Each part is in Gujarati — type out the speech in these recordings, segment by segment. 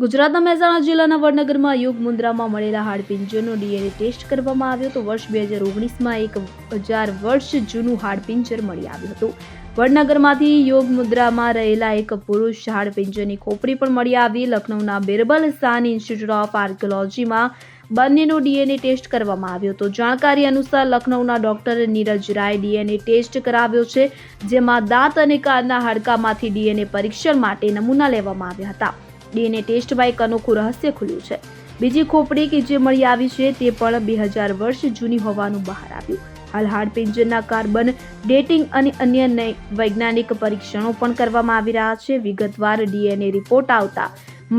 ગુજરાતના મહેસાણા જિલ્લાના વડનગરમાં યોગ મુદ્રામાં મળેલા હાડપિંજરનો ડીએનએ ટેસ્ટ કરવામાં આવ્યો તો વર્ષ 2019માં 1000 વર્ષ જૂનું હાડપિંજર મળી આવ્યું હતું. વડનગરમાંથી યોગ મુદ્રામાં રહેલા એક પુરુષ હાડપિંજરની ખોપરી પણ મળી આવી. લખનૌના બિરબલ સાન ઇન્સ્ટિટ્યૂટ ઓફ આર્કિયોલોજીમાં બંનેનો ડીએનએ ટેસ્ટ કરવામાં આવ્યો હતો. જાણકારી અનુસાર લખનૌના ડોક્ટર નીરજ રાય ડીએનએ ટેસ્ટ કરાવ્યો છે, જેમાં દાંત અને કાનના હાડકામાંથી ડીએનએ પરીક્ષણ માટે નમૂના લેવામાં આવ્યા હતા. ડીએનએ ટેસ્ટ બાદ એક અનોખું રહસ્ય ખુલ્યું છે. બીજી ખોપડી કે જે મળી આવી છે તે પણ 2000 વર્ષ જૂની હોવાનું બહાર આવ્યું. હાલ હાડપિંજરના કાર્બન ડેટિંગ અને અન્ય વૈજ્ઞાનિક પરીક્ષણો પણ કરવામાં આવી રહ્યા છે. વિગતવાર ડીએનએ રિપોર્ટ આવતા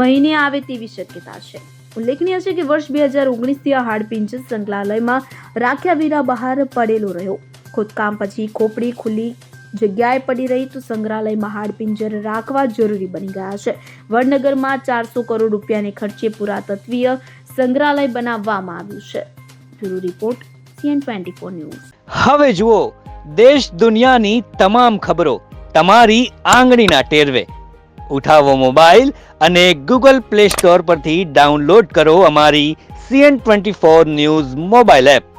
મહિને આવે તેવી શક્યતા છે. ઉલ્લેખનીય છે કે વર્ષ 2019થી આ હાડપિંજર સંગ્રહાલયમાં રાખ્યા વિના બહાર પડેલો રહ્યો. ખોદકામ પછી ખોપડી ખુલ્લી જગ્યાએ પડી રહી તો સંગ્રહાલયમાં હાડપિંજર રાખવા જરૂરી બની ગયા છે. વડનગરમાં 400 કરોડ રૂપિયાને ખર્ચે પુરાતત્વીય સંગ્રહાલય બનાવવામાં આવ્યું છે. Bureau report CN24 news. હવે જુઓ દેશ દુનિયાની તમામ ખબરો તમારી આંગળીના ટેરવે. ઉઠાવો મોબાઈલ અને Google Play Store પરથી ડાઉનલોડ કરો અમારી CN24 ન્યૂઝ મોબાઈલ એપ.